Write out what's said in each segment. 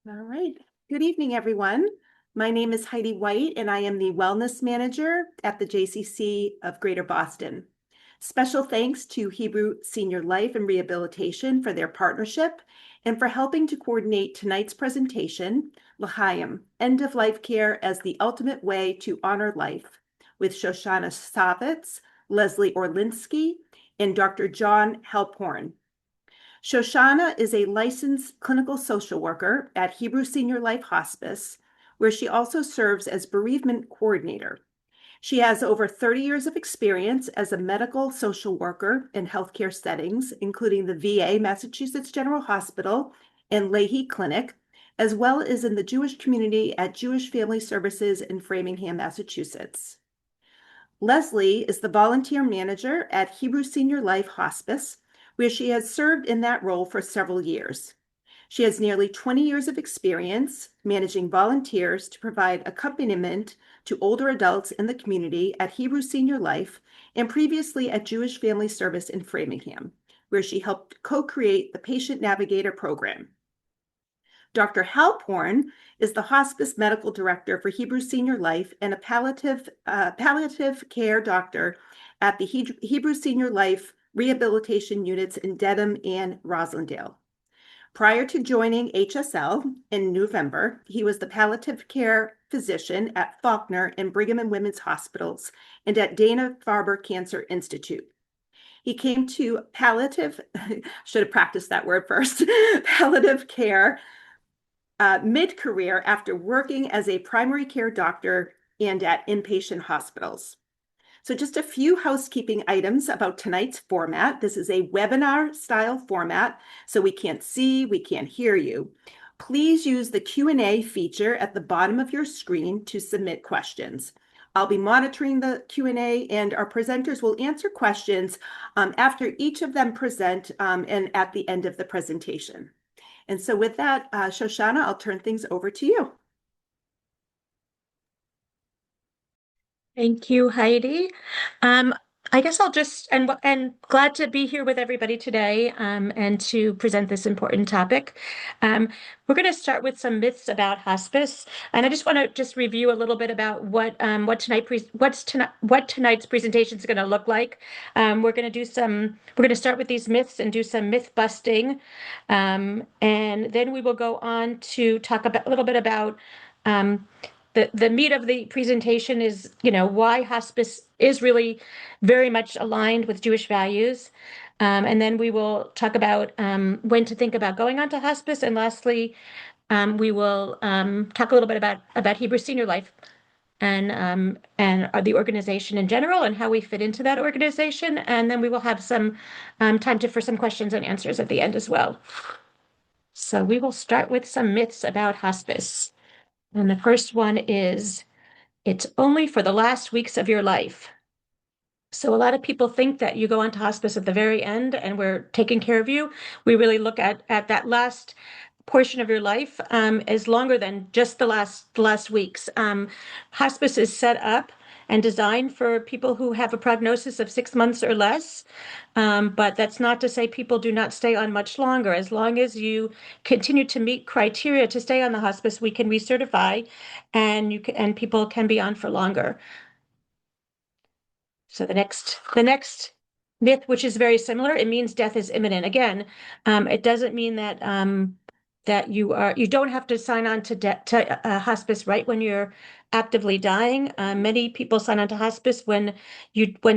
All right. Good evening, everyone. My name is Heidi White, and I am the Wellness Manager at the JCC of Greater Boston. Special thanks to Hebrew SeniorLife and Rehabilitation for their partnership and for helping to coordinate tonight's presentation, L'chaim, End of Life Care as the Ultimate Way to Honor Life, with Shoshana Savitz, Leslie Orlinsky, and Dr. John Halporn. Shoshana is a licensed clinical social worker at Hebrew SeniorLife Hospice, where she also serves as bereavement coordinator. She has over 30 years of experience as a medical social worker in healthcare settings, including the VA, Massachusetts General Hospital, and Leahy Clinic, as well as in the Jewish community at Jewish Family Services in Framingham, Massachusetts. Leslie is the volunteer manager at Hebrew SeniorLife Hospice, where she has served in that role for several years. She has nearly 20 years of experience managing volunteers to provide accompaniment to older adults in the community at Hebrew SeniorLife and previously at Jewish Family Service in Framingham, where she helped co-create the Patient Navigator program. Dr. Halporn is the hospice medical director for Hebrew SeniorLife and a palliative care doctor at the Hebrew SeniorLife rehabilitation units in Dedham and Roslindale. Prior to joining HSL in November, he was the palliative care physician at Faulkner and Brigham and Women's Hospitals and at Dana-Farber Cancer Institute. He came to palliative, should have practiced that word first, palliative care mid-career after working as a primary care doctor and at inpatient hospitals. So just a few housekeeping items about tonight's format. This is a webinar style format, so we can't see, we can't hear you. Please use the Q&A feature at the bottom of your screen to submit questions. I'll be monitoring the Q&A and our presenters will answer questions after each of them present and at the end of the presentation. And so with that, Shoshana, I'll turn things over to you. Thank you, Heidi. I guess I'll just and glad to be here with everybody today and to present this important topic. We're going to start with some myths about hospice, and I just want to just review a little bit about what tonight's presentation is going to look like. We're going to start with these myths and do some myth busting, and then we will go on to talk about a little bit about. The meat of the presentation is, why hospice is really very much aligned with Jewish values. And then we will talk about when to think about going on to hospice. And lastly, we will talk a little bit about Hebrew SeniorLife and the organization in general and how we fit into that organization. And then we will have some time for some questions and answers at the end as well. So we will start with some myths about hospice. And the first one is, it's only for the last weeks of your life. So a lot of people think that you go on to hospice at the very end and we're taking care of you. We really look at that last portion of your life as longer than just the last weeks. Hospice is set up and designed for people who have a prognosis of 6 months or less. But that's not to say people do not stay on much longer. As long as you continue to meet criteria to stay on the hospice, we can recertify and people can be on for longer. So the next myth, which is very similar, it means death is imminent. Again, it doesn't mean that you don't have to sign on to hospice right when you're actively dying. Many people sign on to hospice when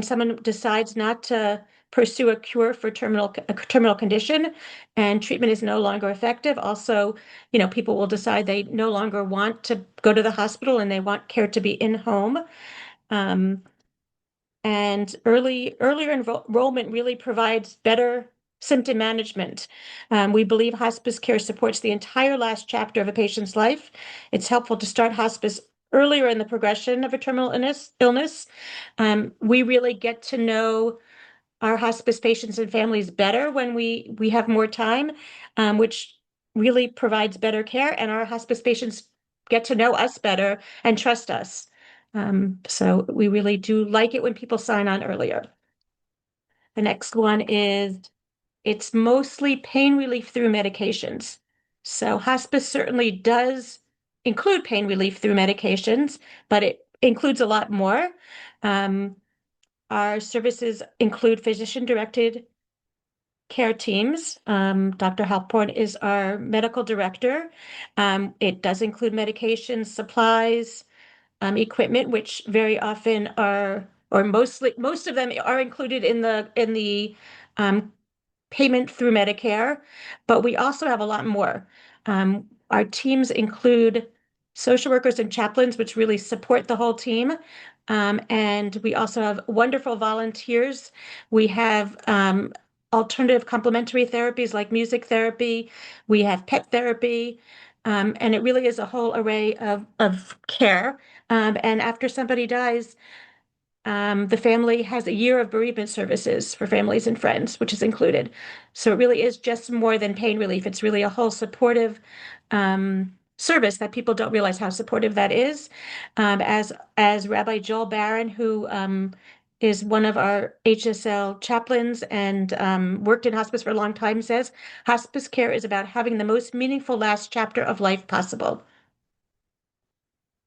someone decides not to pursue a cure for a terminal condition and treatment is no longer effective. Also, people will decide they no longer want to go to the hospital and they want care to be in home. And earlier enrollment really provides better symptom management. We believe hospice care supports the entire last chapter of a patient's life. It's helpful to start hospice earlier in the progression of a terminal illness. We really get to know our hospice patients and families better when we have more time, which really provides better care, and our hospice patients get to know us better and trust us. So we really do like it when people sign on earlier. The next one is, it's mostly pain relief through medications. So hospice certainly does include pain relief through medications, but it includes a lot more. Um, our services include physician-directed care teams. Dr. Halpern is our medical director. It does include medications, supplies, equipment, which very often are, or most of them are included in the um, payment through Medicare, but we also have a lot more. Our teams include social workers and chaplains, which really support the whole team. And we also have wonderful volunteers. We have alternative complementary therapies like music therapy. We have pet therapy. And it really is a whole array of care. And after somebody dies, the family has a year of bereavement services for families and friends, which is included. So it really is just more than pain relief. It's really a whole supportive service that people don't realize how supportive that is. As Rabbi Joel Barron, who is one of our HSL chaplains and worked in hospice for a long time, says, hospice care is about having the most meaningful last chapter of life possible.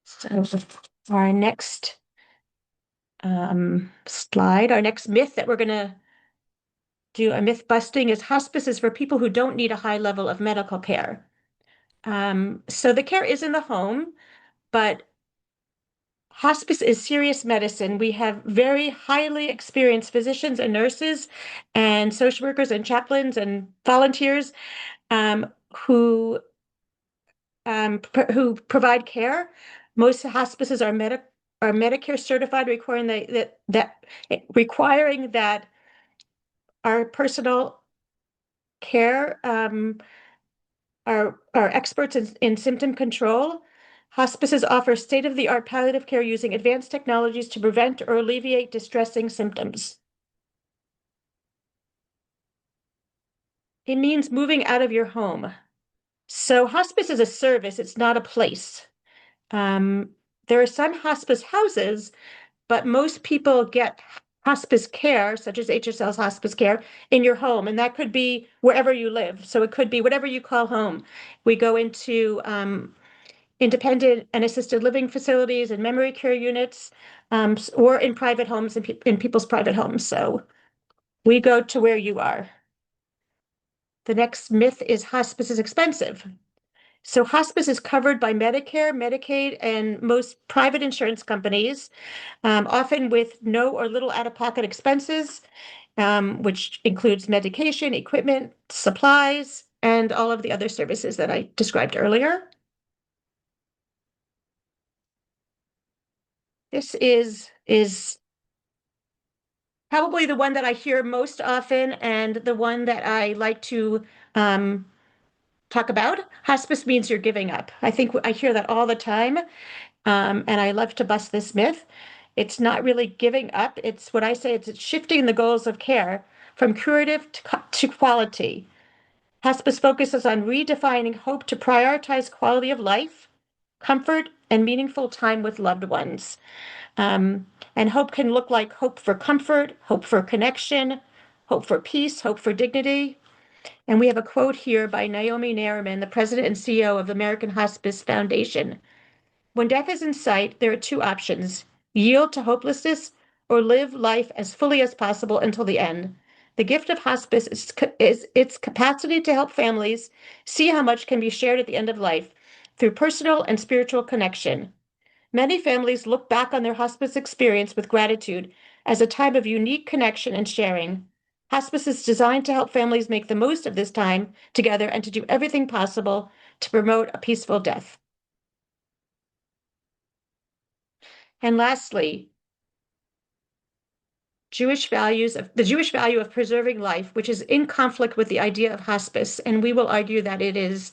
So our next slide. Our next myth that we're going to do a myth busting is hospice is for people who don't need a high level of medical care. So the care is in the home, but hospice is serious medicine. We have very highly experienced physicians and nurses and social workers and chaplains and volunteers who who provide care. Most hospices are Medicare certified, requiring that our personal care are experts in symptom control. Hospices offer state-of-the-art palliative care using advanced technologies to prevent or alleviate distressing symptoms. It means moving out of your home. So hospice is a service, it's not a place. There are some hospice houses, but most people get hospice care, such as HSL's hospice care, in your home, and that could be wherever you live. So it could be whatever you call home. We go into independent and assisted living facilities and memory care units, or in private homes, in people's private homes. So we go to where you are. The next myth is hospice is expensive. So hospice is covered by Medicare, Medicaid, and most private insurance companies, often with no or little out-of-pocket expenses, which includes medication, equipment, supplies, and all of the other services that I described earlier. This is probably the one that I hear most often and the one that I like to talk about. Hospice means you're giving up. I think I hear that all the time, and I love to bust this myth. It's not really giving up. It's what I say, it's shifting the goals of care from curative to quality. Hospice focuses on redefining hope to prioritize quality of life, comfort, and meaningful time with loved ones. And hope can look like hope for comfort, hope for connection, hope for peace, hope for dignity. And we have a quote here by Naomi Nairman, the president and CEO of the American Hospice Foundation. When death is in sight, there are two options: yield to hopelessness or live life as fully as possible until the end. The gift of hospice is its capacity to help families see how much can be shared at the end of life through personal and spiritual connection. Many families look back on their hospice experience with gratitude as a time of unique connection and sharing. Hospice is designed to help families make the most of this time together and to do everything possible to promote a peaceful death. And lastly, the Jewish value of preserving life, which is in conflict with the idea of hospice, and we will argue that it is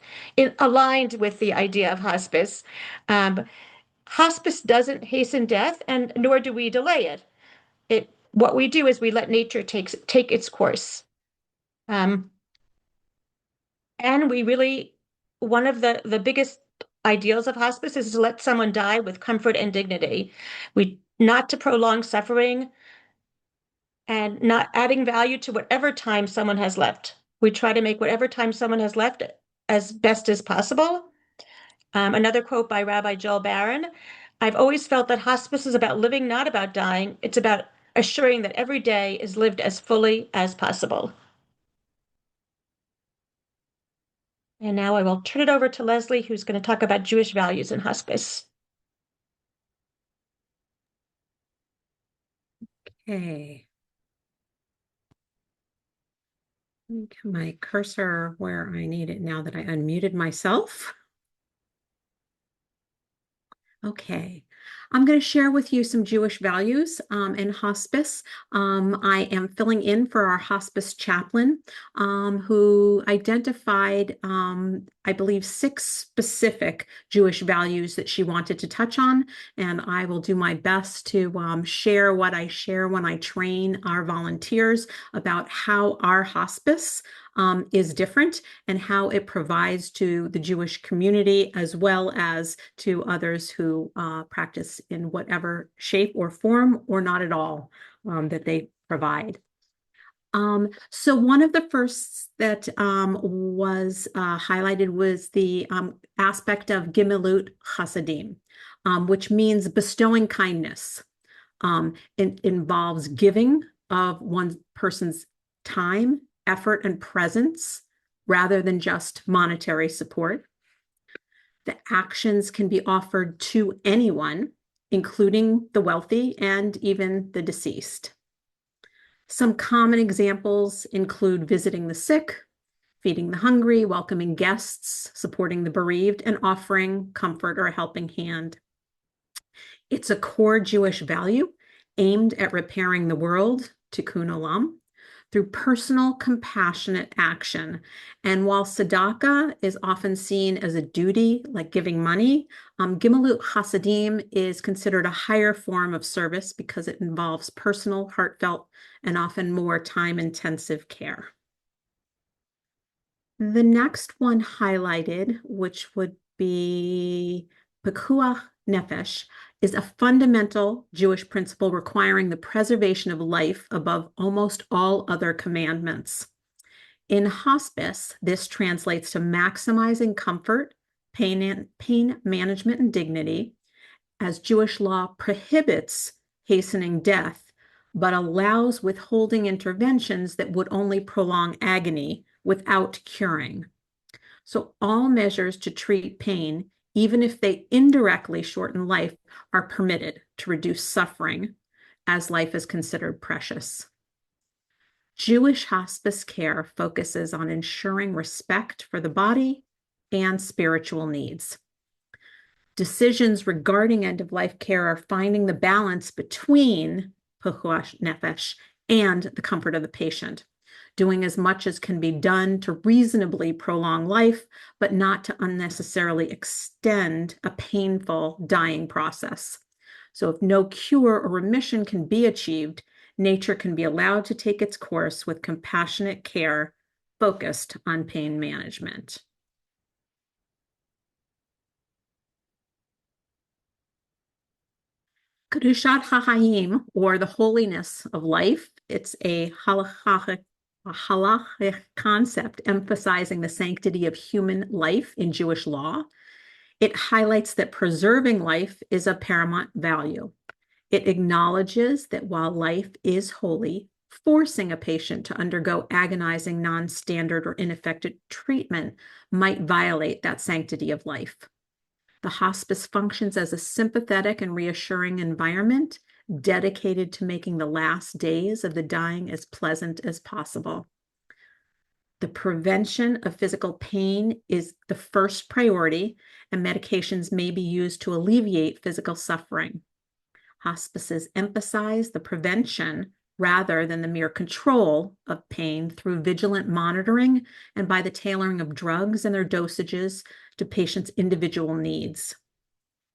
aligned with the idea of hospice. Hospice doesn't hasten death, and nor do we delay it. What we do is we let nature take its course. Um, and we really, one of the biggest ideals of hospice is to let someone die with comfort and dignity. Not to prolong suffering and not adding value to whatever time someone has left. We try to make whatever time someone has left as best as possible. Another quote by Rabbi Joel Barron: "I've always felt that hospice is about living, not about dying. It's about assuring that every day is lived as fully as possible." And now I will turn it over to Leslie, who's going to talk about Jewish values in hospice. Okay. Get my cursor where I need it now that I unmuted myself. Okay, I'm going to share with you some Jewish values in hospice. I am filling in for our hospice chaplain who identified, I believe, 6 specific Jewish values that she wanted to touch on, and I will do my best to share what I share when I train our volunteers about how our hospice is different and how it provides to the Jewish community as well as to others who practice in whatever shape or form or not at all that they provide. So one of the firsts that was highlighted was the aspect of Gemilut Chasadim, which means bestowing kindness. It involves giving of one person's time, effort, and presence rather than just monetary support. The actions can be offered to anyone, including the wealthy and even the deceased. Some common examples include visiting the sick, feeding the hungry, welcoming guests, supporting the bereaved, and offering comfort or a helping hand. It's a core Jewish value aimed at repairing the world, tikkun olam, through personal, compassionate action. And while tzedakah is often seen as a duty, like giving money, Gemilut Chasadim is considered a higher form of service because it involves personal, heartfelt, and often more time-intensive care. The next one highlighted, which would be Pekuach Nefesh, is a fundamental Jewish principle requiring the preservation of life above almost all other commandments. In hospice, this translates to maximizing comfort, pain management, and dignity, as Jewish law prohibits hastening death, but allows withholding interventions that would only prolong agony without curing. So all measures to treat pain, even if they indirectly shorten life, are permitted to reduce suffering, as life is considered precious. Jewish hospice care focuses on ensuring respect for the body and spiritual needs. Decisions regarding end-of-life care are finding the balance between Pekuach Nefesh and the comfort of the patient, doing as much as can be done to reasonably prolong life, but not to unnecessarily extend a painful dying process. So if no cure or remission can be achieved, nature can be allowed to take its course with compassionate care focused on pain management. Kedushat HaHayim, or the holiness of life, it's a halachic concept emphasizing the sanctity of human life in Jewish law. It highlights that preserving life is of paramount value. It acknowledges that while life is holy, forcing a patient to undergo agonizing, non-standard, or ineffective treatment might violate that sanctity of life. The hospice functions as a sympathetic and reassuring environment dedicated to making the last days of the dying as pleasant as possible. The prevention of physical pain is the first priority, and medications may be used to alleviate physical suffering. Hospices emphasize the prevention rather than the mere control of pain through vigilant monitoring and by the tailoring of drugs and their dosages to patients' individual needs.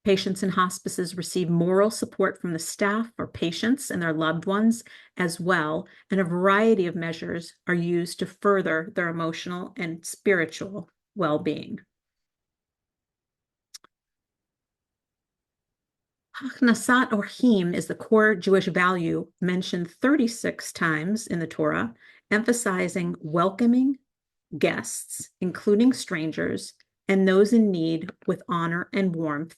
Patients in hospices receive moral support from the staff or patients and their loved ones as well, and a variety of measures are used to further their emotional and spiritual well-being. Achnasat Orhim is the core Jewish value mentioned 36 times in the Torah, emphasizing welcoming, guests, including strangers, and those in need with honor and warmth.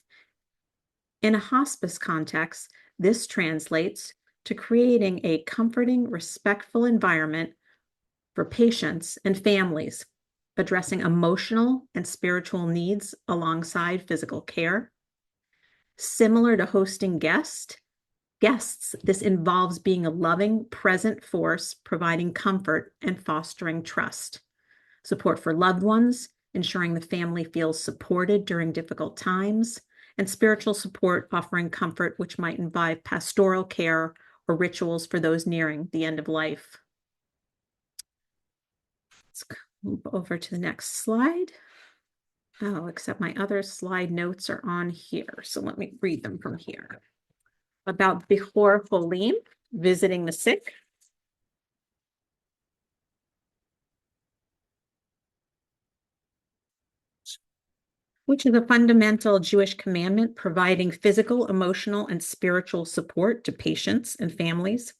In a hospice context, this translates to creating a comforting, respectful environment for patients and families, addressing emotional and spiritual needs alongside physical care. Similar to hosting guests, this involves being a loving, present force, providing comfort and fostering trust. Support for loved ones, ensuring the family feels supported during difficult times, and spiritual support, offering comfort, which might involve pastoral care or rituals for those nearing the end of life. Let's move over to the next slide. Oh, except my other slide notes are on here, so let me read them from here. About Bechor Cholim, visiting the sick. Which is a fundamental Jewish commandment providing physical, emotional, and spiritual support to patients and families.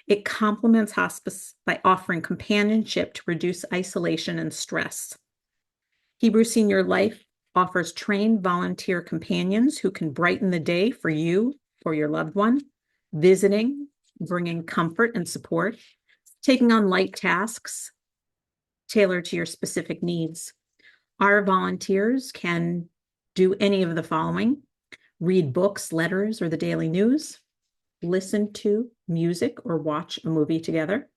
It complements hospice by offering companionship to reduce isolation and stress. Hebrew SeniorLife offers trained volunteer companions who can brighten the day for you or your loved one, visiting, bringing comfort and support, taking on light tasks tailored to your specific needs. Our volunteers can do any of the following: read books, letters, or the daily news, listen to music or watch a movie together,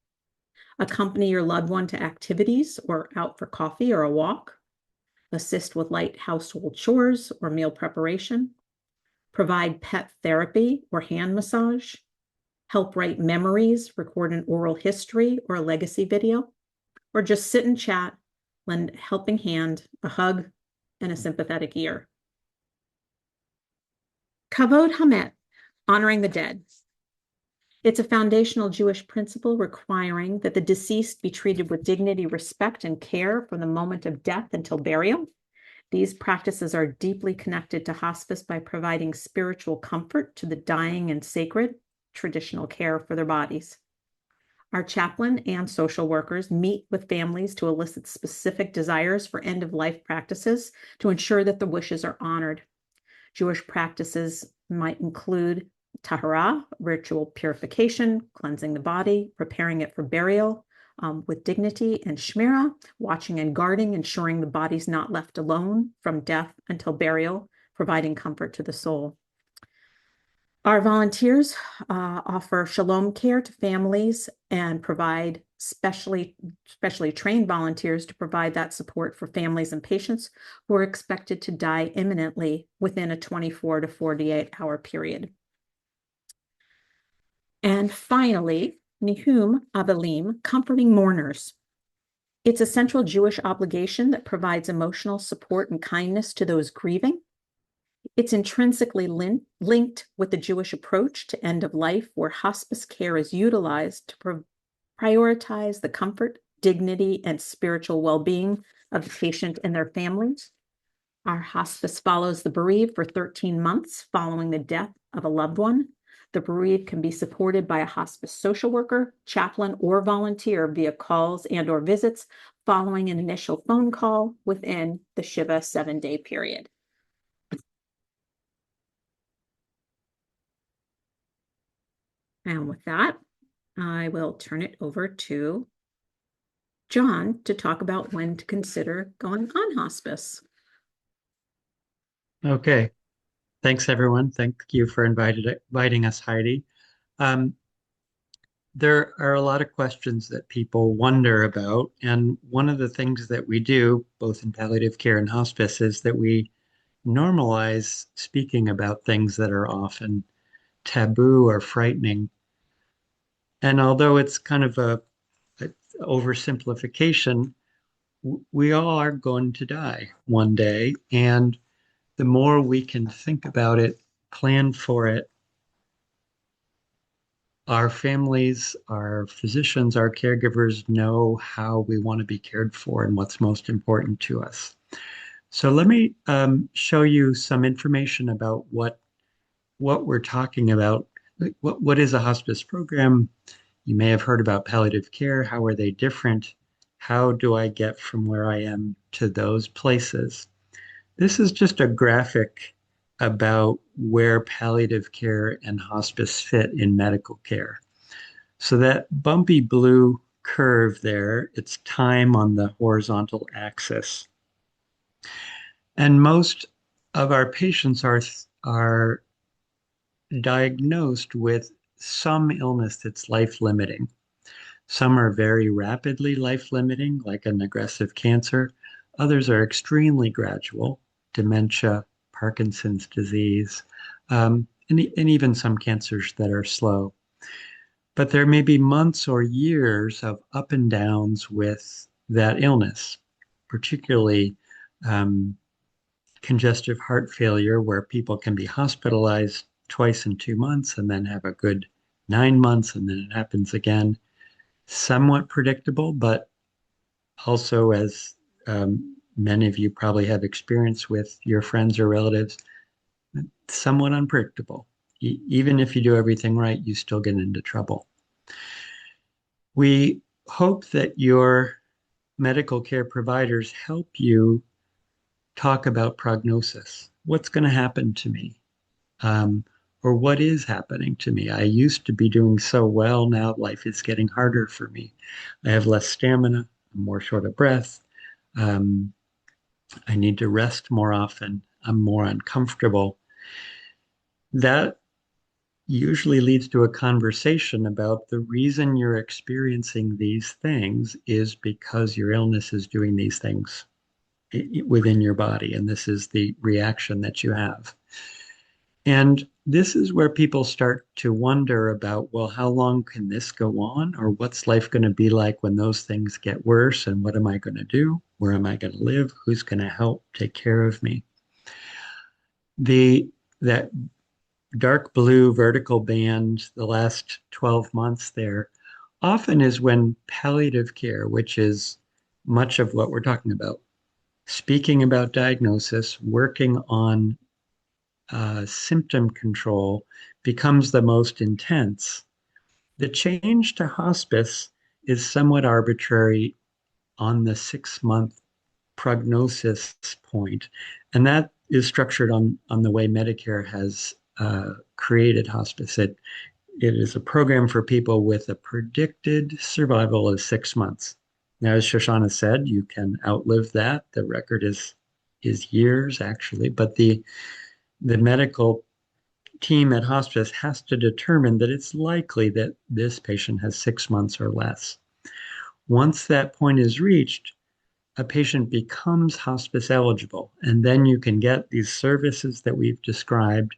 accompany your loved one to activities or out for coffee or a walk, assist with light household chores or meal preparation, provide pet therapy or hand massage, help write memories, record an oral history or a legacy video, or just sit and chat, lend a helping hand, a hug, and a sympathetic ear. Kavod Hamet, honoring the dead. It's a foundational Jewish principle requiring that the deceased be treated with dignity, respect, and care from the moment of death until burial. These practices are deeply connected to hospice by providing spiritual comfort to the dying and sacred traditional care for their bodies. Our chaplain and social workers meet with families to elicit specific desires for end-of-life practices to ensure that the wishes are honored. Jewish practices might include tahara, ritual purification, cleansing the body, preparing it for burial with dignity, and shmira, watching and guarding, ensuring the body's not left alone from death until burial, providing comfort to the soul. Our volunteers offer shalom care to families and provide specially trained volunteers to provide that support for families and patients who are expected to die imminently within a 24 to 48-hour period. And finally, Nihum Avelim, comforting mourners. It's a central Jewish obligation that provides emotional support and kindness to those grieving. It's intrinsically linked with the Jewish approach to end of life, where hospice care is utilized to prioritize the comfort, dignity, and spiritual well-being of the patient and their families. Our hospice follows the bereaved for 13 months following the death of a loved one. The bereaved can be supported by a hospice social worker, chaplain, or volunteer via calls and/or visits following an initial phone call within the Shiva 7-day period. And with that, I will turn it over to John to talk about when to consider going on hospice. Okay. Thanks, everyone. Thank you for inviting us, Heidi. There are a lot of questions that people wonder about. And one of the things that we do, both in palliative care and hospice, is that we normalize speaking about things that are often taboo or frightening. And although it's kind of a oversimplification, we all are going to die one day. And the more we can think about it, plan for it, our families, our physicians, our caregivers know how we want to be cared for and what's most important to us. So let me show you some information about what we're talking about. What is a hospice program? You may have heard about palliative care. How are they different? how do I get from where I am to those places? This is just a graphic about where palliative care and hospice fit in medical care. So that bumpy blue curve there, it's time on the horizontal axis. And most of our patients are diagnosed with some illness that's life-limiting. Some are very rapidly life-limiting, like an aggressive cancer. Others are extremely gradual, dementia, Parkinson's disease, and even some cancers that are slow. But there may be months or years of up and downs with that illness, particularly congestive heart failure, where people can be hospitalized twice in 2 months and then have a good 9 months, and then it happens again. Somewhat predictable, but also, as many of you probably have experience with your friends or relatives, somewhat unpredictable. Even if you do everything right, you still get into trouble. We hope that your medical care providers help you talk about prognosis. What's going to happen to me? Or what is happening to me? I used to be doing so well. Now life is getting harder for me. I have less stamina. I'm more short of breath. I need to rest more often. I'm more uncomfortable. That usually leads to a conversation about the reason you're experiencing these things is because your illness is doing these things within your body, and this is the reaction that you have. And this is where people start to wonder about, well, how long can this go on? Or what's life going to be like when those things get worse? And what am I going to do? Where am I going to live? Who's going to help take care of me? That dark blue vertical band, the last 12 months there, often is when palliative care, which is much of what we're talking about, speaking about diagnosis, working on symptom control, becomes the most intense. The change to hospice is somewhat arbitrary on the 6-month prognosis point, and that is structured on the way Medicare has created hospice. It is a program for people with a predicted survival of 6 months. Now, as Shoshana said, you can outlive that. The record is years, actually, but the medical team at hospice has to determine that it's likely that this patient has 6 months or less. Once that point is reached, a patient becomes hospice eligible, and then you can get these services that we've described.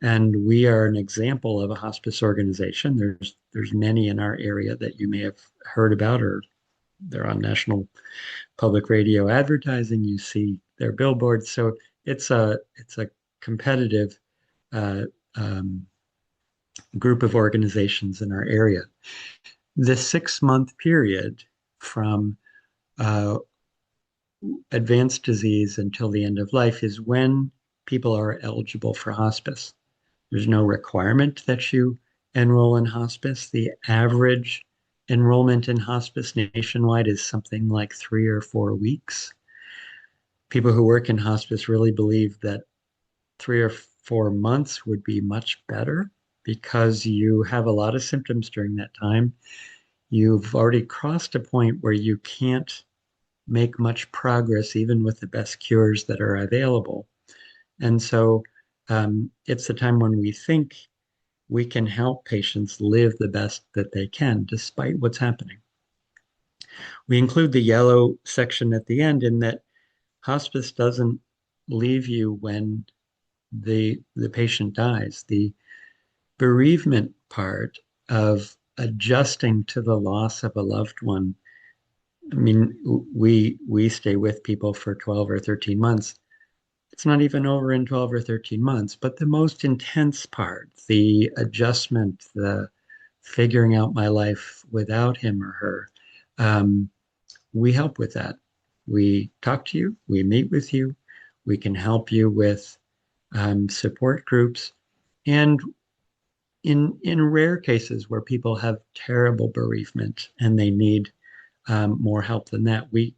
And we are an example of a hospice organization. There's many in our area that you may have heard about, or they're on national public radio advertising. You see their billboards. So it's a competitive group of organizations in our area. The 6-month period from advanced disease until the end of life is when people are eligible for hospice. There's no requirement that you enroll in hospice. The average enrollment in hospice nationwide is something like 3 or 4 weeks. People who work in hospice really believe that 3 or 4 months would be much better because you have a lot of symptoms during that time. You've already crossed a point where you can't make much progress even with the best cures that are available. And so it's the time when we think we can help patients live the best that they can despite what's happening. We include the yellow section at the end in that hospice doesn't leave you when the patient dies. The bereavement part of adjusting to the loss of a loved one. I mean, we stay with people for 12 or 13 months. It's not even over in 12 or 13 months, but the most intense part, the adjustment, the figuring out my life without him or her, we help with that. We talk to you, we meet with you, we can help you with support groups. And in rare cases where people have terrible bereavement and they need more help than that. We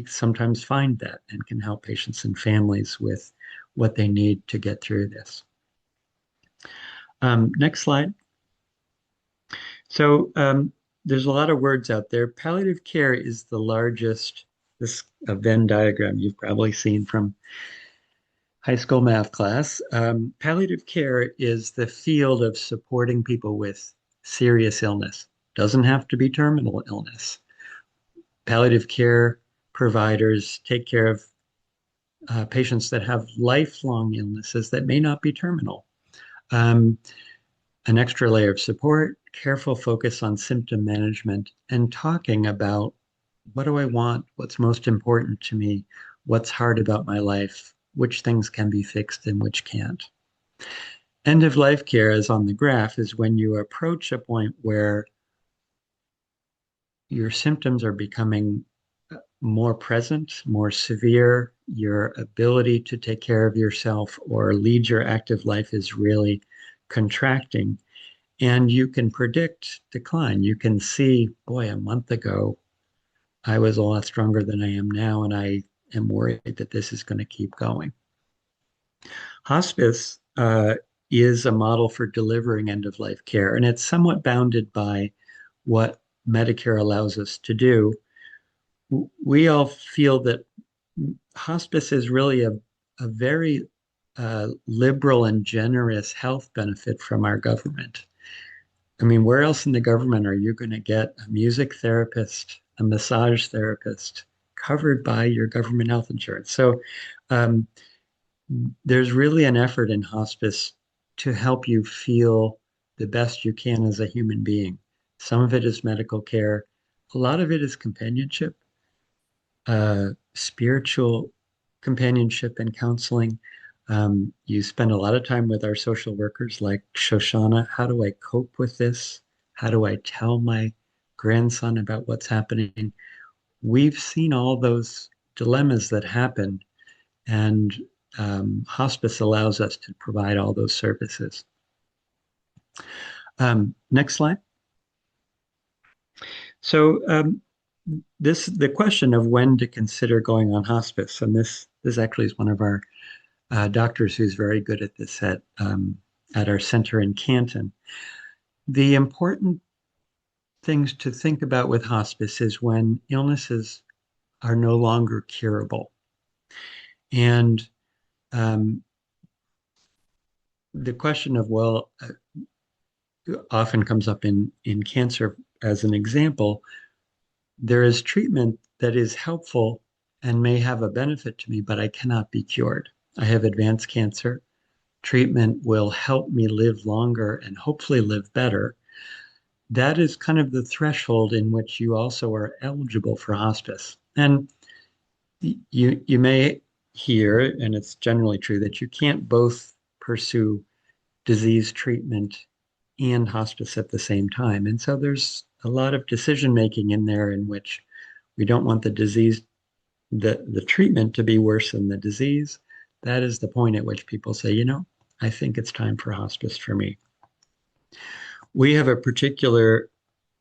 sometimes find that and can help patients and families with what they need to get through this. Next slide. So there's a lot of words out there. Palliative care is the largest, this a Venn diagram you've probably seen from high school math class. Palliative care is the field of supporting people with serious illness. Doesn't have to be terminal illness. Palliative care providers take care of patients that have lifelong illnesses that may not be terminal. An extra layer of support, careful focus on symptom management, and talking about what do I want, what's most important to me, what's hard about my life, which things can be fixed and which can't. End of life care, as on the graph, is when you approach a point where your symptoms are becoming more present, more severe, your ability to take care of yourself or lead your active life is really contracting. And you can predict decline. You can see, boy, a month ago, I was a lot stronger than I am now, and I am worried that this is going to keep going. Hospice is a model for delivering end-of-life care, and it's somewhat bounded by what Medicare allows us to do. We all feel that hospice is really a very liberal and generous health benefit from our government. I mean, where else in the government are you going to get a music therapist, a massage therapist covered by your government health insurance? So there's really an effort in hospice to help you feel the best you can as a human being. Some of it is medical care. A lot of it is companionship, spiritual companionship and counseling. You spend a lot of time with our social workers like Shoshana. How do I cope with this? How do I tell my grandson about what's happening? We've seen all those dilemmas that happen, and hospice allows us to provide all those services. Next slide. So the question of when to consider going on hospice, and this actually is one of our doctors who's very good at this at our center in Canton. The important things to think about with hospice is when illnesses are no longer curable. And the question of, well, often comes up in cancer as an example. There is treatment that is helpful and may have a benefit to me, but I cannot be cured. I have advanced cancer. Treatment will help me live longer and hopefully live better. That is kind of the threshold in which you also are eligible for hospice. And you may hear, and it's generally true, that you can't both pursue disease treatment and hospice at the same time. And so there's a lot of decision making in there in which we don't want the disease, the treatment to be worse than the disease. That is the point at which people say, you know, I think it's time for hospice for me. We have a particular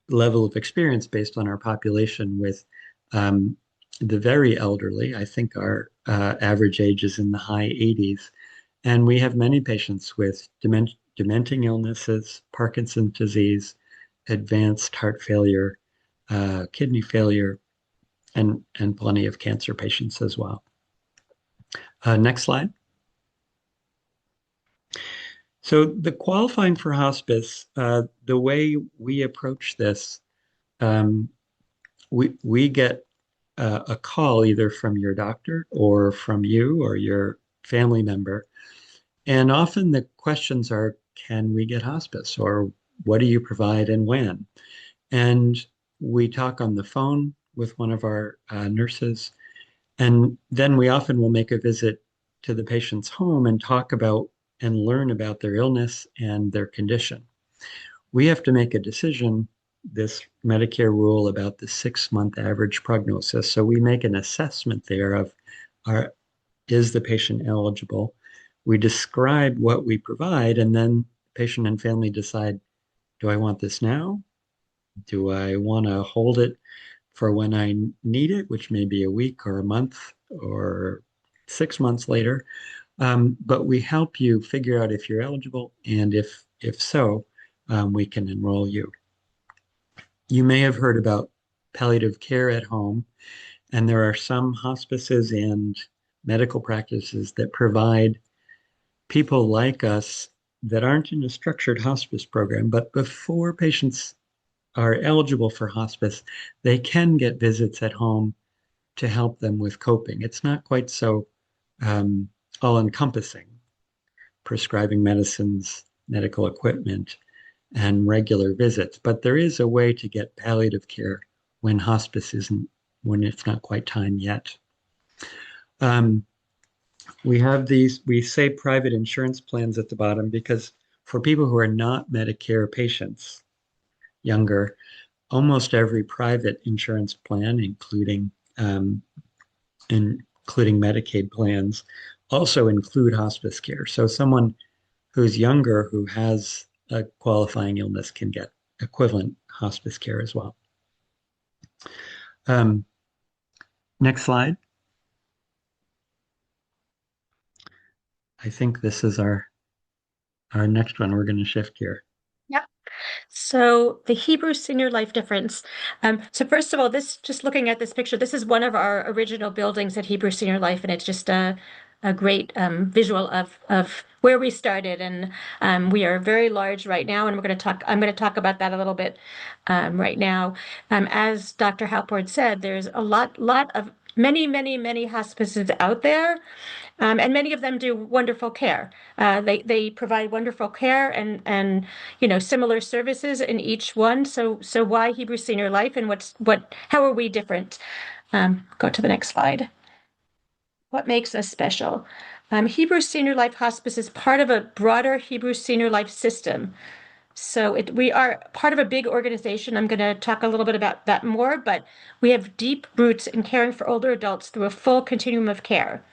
level of experience based on our population with the very elderly. I think our average age is in the high 80s. And we have many patients with dementing illnesses, Parkinson's disease, advanced heart failure, kidney failure, and plenty of cancer patients as well. Next slide. So the qualifying for hospice, the way we approach this, we get a call either from your doctor or from you or your family member. And often the questions are, can we get hospice? Or what do you provide and when? And we talk on the phone with one of our nurses. And then we often will make a visit to the patient's home and talk about and learn about their illness and their condition. We have to make a decision, this Medicare rule about the 6-month average prognosis. So we make an assessment there of, is the patient eligible? We describe what we provide, and then patient and family decide, do I want this now? Do I want to hold it for when I need it, which may be a week or a month or 6 months later. But we help you figure out if you're eligible, and if so, we can enroll you. You may have heard about palliative care at home, and there are some hospices and medical practices that provide people like us that aren't in a structured hospice program, but before patients are eligible for hospice, they can get visits at home to help them with coping. It's not quite so um, all-encompassing, prescribing medicines, medical equipment, and regular visits, but there is a way to get palliative care when hospice isn't, when it's not quite time yet. Um, we have these, we say private insurance plans at the bottom because for people who are not Medicare patients, younger, almost every private insurance plan, including Medicaid plans, also include hospice care. So someone who's younger who has a qualifying illness can get equivalent hospice care as well. Um, Next slide. I think this is our next one. We're going to shift here. Yep. So the Hebrew Senior Life difference. So first of all, this, just looking at this picture, this is one of our original buildings at Hebrew Senior Life, and it's just a great visual of where we started. And we are very large right now, and I'm going to talk about that a little bit right now. As Dr. Halpord said, there's a lot of many hospices out there. And many of them do wonderful care. They provide wonderful care and similar services in each one. So why Hebrew Senior Life, and how are we different? Go to the next slide. What makes us special? Hebrew Senior Life Hospice is part of a broader Hebrew Senior Life system. So we are part of a big organization. I'm going to talk a little bit about that more, but we have deep roots in caring for older adults through a full continuum of care.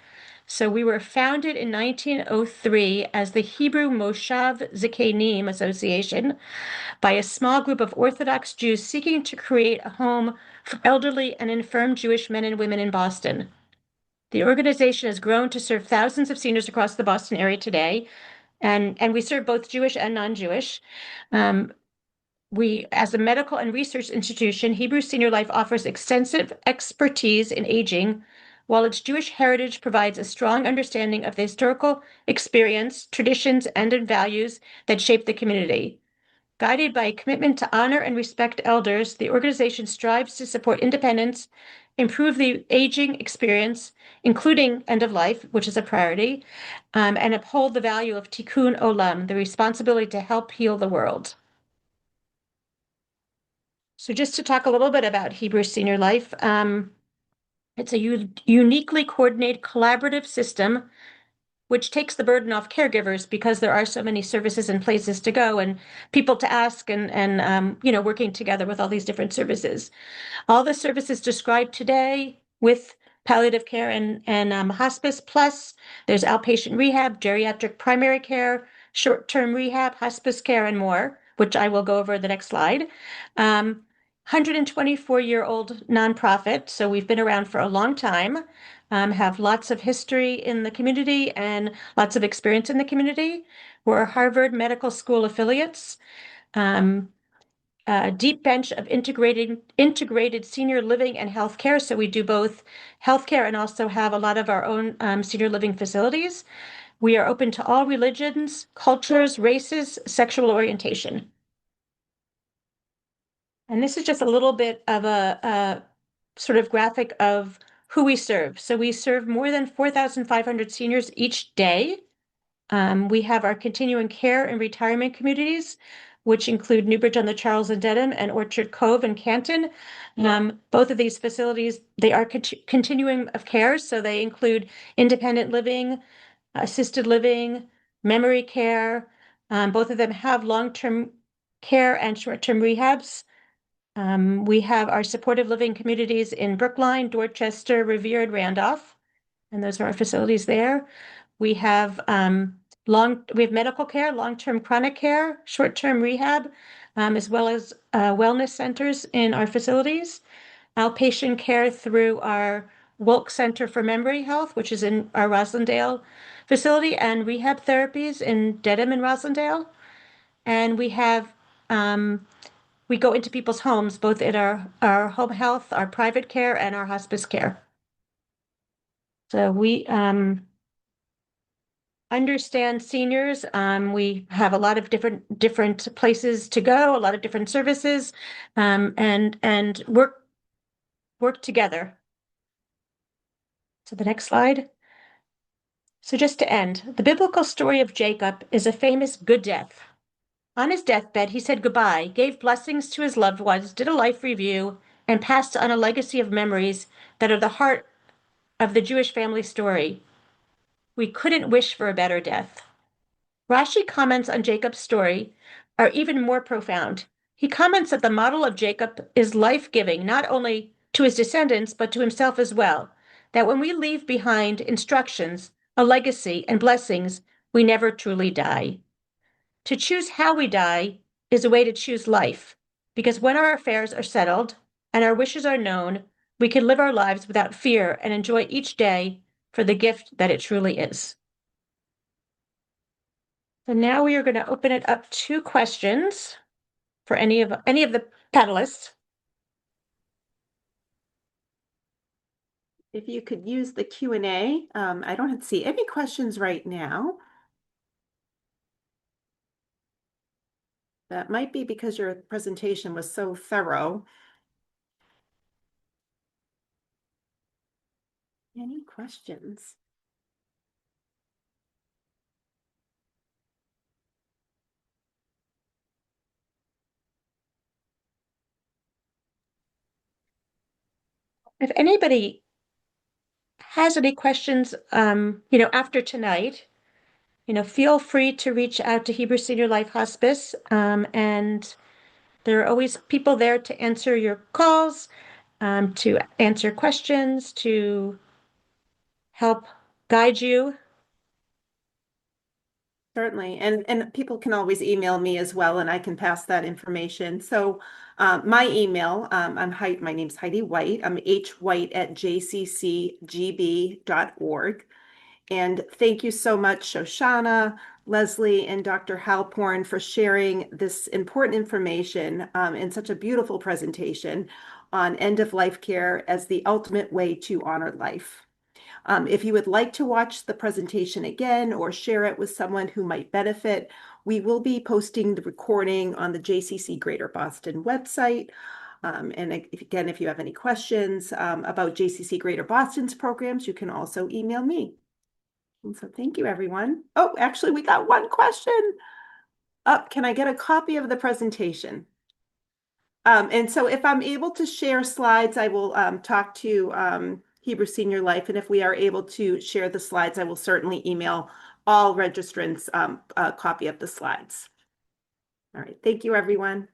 So we were founded in 1903 as the Hebrew Moshav Zikanim Association by a small group of Orthodox Jews seeking to create a home for elderly and infirm Jewish men and women in Boston. The organization has grown to serve thousands of seniors across the Boston area today, and we serve both Jewish and non-Jewish. As a medical and research institution, Hebrew Senior Life offers extensive expertise in aging, while its Jewish heritage provides a strong understanding of the historical experience, traditions, and values that shape the community. Guided by a commitment to honor and respect elders, the organization strives to support independence, improve the aging experience, including end of life, which is a priority, and uphold the value of tikkun olam, the responsibility to help heal the world. So just to talk a little bit about Hebrew Senior Life, it's a uniquely coordinated collaborative system which takes the burden off caregivers because there are so many services and places to go and people to ask and working together with all these different services. All the services described today with palliative care and hospice, plus there's outpatient rehab, geriatric primary care, short-term rehab, hospice care, and more, which I will go over the next slide. 124-year-old nonprofit, so we've been around for a long time, have lots of history in the community and lots of experience in the community. We're Harvard Medical School affiliates. A deep bench of integrated senior living and healthcare. So we do both healthcare and also have a lot of our own senior living facilities. We are open to all religions, cultures, races, sexual orientation. And this is just a little bit of a sort of graphic of who we serve. So we serve more than 4,500 seniors each day. We have our continuing care and retirement communities, which include Newbridge on the Charles and Dedham and Orchard Cove and Canton. Both of these facilities, they are continuum of care. So they include independent living, assisted living, memory care. Both of them have long-term care and short-term rehabs. We have our supportive living communities in Brookline, Dorchester, Revere, and Randolph, and those are our facilities there. We have medical care, long-term chronic care, short-term rehab, as well as wellness centers in our facilities. outpatient care through our Wilk Center for Memory Health, which is in our Roslindale facility, and rehab therapies in Dedham and Roslindale. And we have we go into people's homes, both in our home health, our private care, and our hospice care. So we understand seniors. We have a lot of different places to go, a lot of different services, and work together. So the next slide. So just to end, the biblical story of Jacob is a famous good death. On his deathbed, he said goodbye, gave blessings to his loved ones, did a life review, and passed on a legacy of memories that are the heart of the Jewish family story. We couldn't wish for a better death. Rashi comments on Jacob's story are even more profound. He comments that the model of Jacob is life-giving, not only to his descendants, but to himself as well. That when we leave behind instructions, a legacy, and blessings, we never truly die. To choose how we die is a way to choose life, because when our affairs are settled and our wishes are known, we can live our lives without fear and enjoy each day for the gift that it truly is. So now we are going to open it up to questions for any of the panelists. If you could use the Q&A, I don't see any questions right now. That might be because your presentation was so thorough. Any questions? If anybody has any questions, after tonight, feel free to reach out to Hebrew SeniorLife Hospice, and there are always people there to answer your calls, to answer questions, to help guide you. Certainly, and people can always email me as well, and I can pass that information. So my email, my name's Heidi White. I'm hwhite@jccgb.org. And thank you so much, Shoshana, Leslie, and Dr. Halporn for sharing this important information in such a beautiful presentation on end-of-life care as the ultimate way to honor life. If you would like to watch the presentation again or share it with someone who might benefit, we will be posting the recording on the JCC Greater Boston website. And again, if you have any questions about JCC Greater Boston's programs, you can also email me. And so thank you, everyone. Oh, actually, we got one question. Can I get a copy of the presentation? And so if I'm able to share slides, I will talk to Hebrew SeniorLife. And if we are able to share the slides, I will certainly email all registrants a copy of the slides. All right. Thank you, everyone.